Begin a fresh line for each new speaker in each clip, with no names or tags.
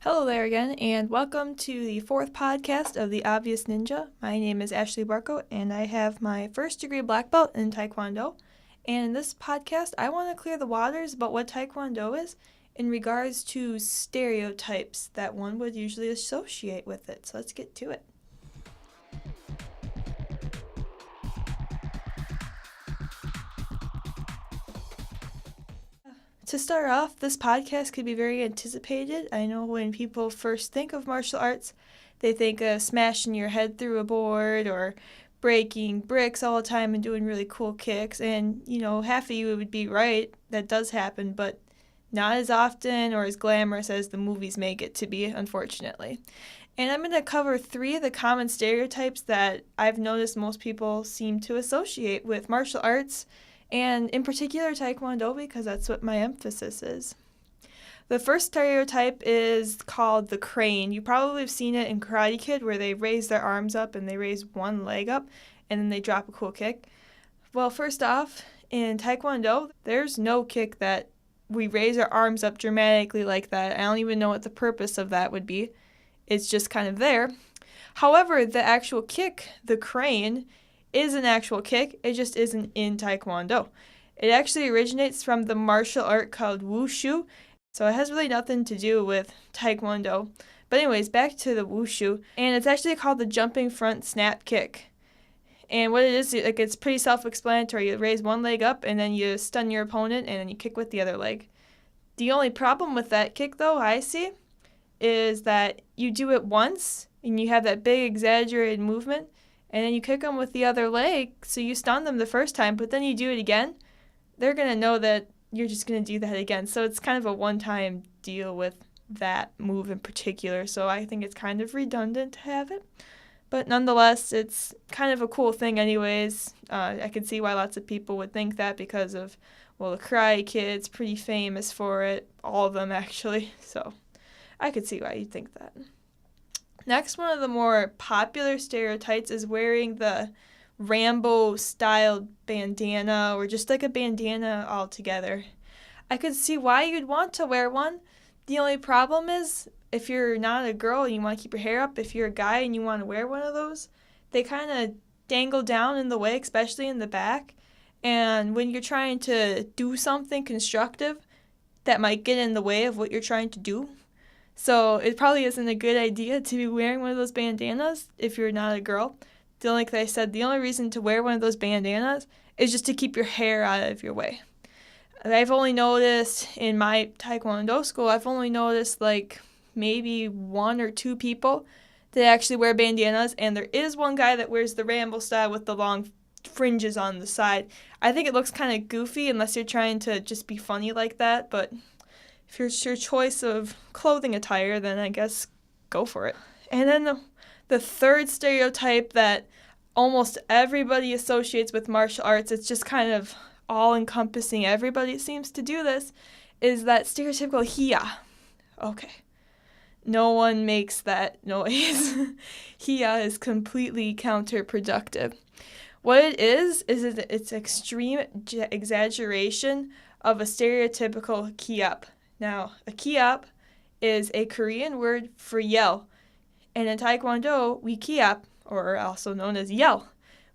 Hello there again, and welcome to the fourth podcast of The Obvious Ninja. My name is Ashley Barco, and I have my first degree black belt in Taekwondo. And in this podcast, I want to clear the waters about what Taekwondo is in regards to stereotypes that one would usually associate with it. So let's get to it. To start off, this podcast could be very anticipated. I know when people first think of martial arts, they think of smashing your head through a board or breaking bricks all the time and doing really cool kicks. And, half of you would be right. That does happen, but not as often or as glamorous as the movies make it to be, unfortunately. And I'm going to cover 3 of the common stereotypes that I've noticed most people seem to associate with martial arts, and in particular Taekwondo, because that's what my emphasis is. The first stereotype is called the crane. You probably have seen it in Karate Kid where they raise their arms up and they raise one leg up and then they drop a cool kick. Well, first off, in Taekwondo, there's no kick that we raise our arms up dramatically like that. I don't even know what the purpose of that would be. It's just kind of there. However, the actual kick, the crane, is an actual kick. It just isn't in Taekwondo. It actually originates from the martial art called Wushu, so it has really nothing to do with Taekwondo. But anyways, back to the Wushu, and it's actually called the jumping front snap kick. And what it is, it's pretty self-explanatory. You raise one leg up, and then you stun your opponent, and then you kick with the other leg. The only problem with that kick, though, I see, is that you do it once, and you have that big exaggerated movement, and then you kick them with the other leg, so you stun them the first time, but then you do it again, they're going to know that you're just going to do that again. So it's kind of a one-time deal with that move in particular, so I think it's kind of redundant to have it. But nonetheless, it's kind of a cool thing anyways. I can see why lots of people would think that because of, the Karate Kid's pretty famous for it, all of them actually, so I could see why you'd think that. Next, one of the more popular stereotypes is wearing the Rambo-styled bandana or just like a bandana altogether. I could see why you'd want to wear one. The only problem is if you're not a girl and you want to keep your hair up, if you're a guy and you want to wear one of those, they kind of dangle down in the way, especially in the back. And when you're trying to do something constructive, that might get in the way of what you're trying to do. So it probably isn't a good idea to be wearing one of those bandanas if you're not a girl. Like I said, the only reason to wear one of those bandanas is just to keep your hair out of your way. I've only noticed in my Taekwondo school, like maybe 1 or 2 people that actually wear bandanas, and there is one guy that wears the Rambo style with the long fringes on the side. I think it looks kind of goofy unless you're trying to just be funny like that, but if it's your choice of clothing attire, then I guess go for it. And then the third stereotype that almost everybody associates with martial arts, it's just kind of all-encompassing. Everybody seems to do this, is that stereotypical hiya. Okay. No one makes that noise. Hiya is completely counterproductive. What it is it's extreme exaggeration of a stereotypical kiap. Now, a kiap is a Korean word for yell. And in Taekwondo, we kiap, or also known as yell.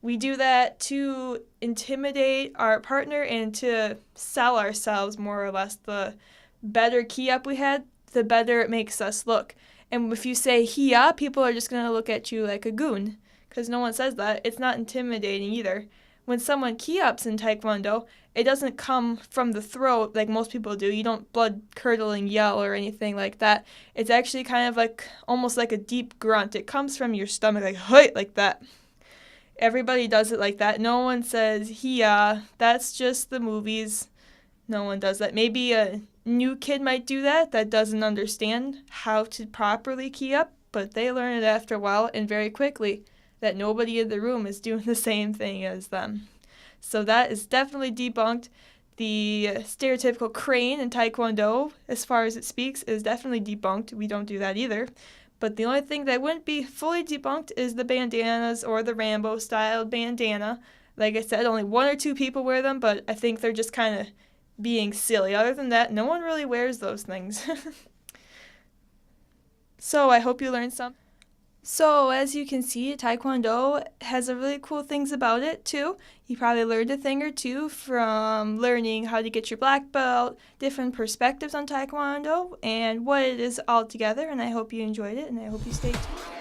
We do that to intimidate our partner and to sell ourselves, more or less. The better kiap we had, the better it makes us look. And if you say hiya, people are just going to look at you like a goon, because no one says that. It's not intimidating either. When someone kiaps in Taekwondo, it doesn't come from the throat like most people do. You don't blood-curdling yell or anything like that. It's actually kind of like, almost like a deep grunt. It comes from your stomach, like, hey, like that. Everybody does it like that. No one says, hiya. That's just the movies. No one does that. Maybe a new kid might do that doesn't understand how to properly key up, but they learn it after a while and very quickly that nobody in the room is doing the same thing as them. So that is definitely debunked. The stereotypical crane in Taekwondo, as far as it speaks, is definitely debunked. We don't do that either. But the only thing that wouldn't be fully debunked is the bandanas or the Rambo-styled bandana. Like I said, only 1 or 2 people wear them, but I think they're just kind of being silly. Other than that, no one really wears those things. So I hope you learned something. So as you can see, Taekwondo has a really cool things about it too. You probably learned a thing or two from learning how to get your black belt, different perspectives on Taekwondo, and what it is all together. And I hope you enjoyed it, and I hope you stay tuned.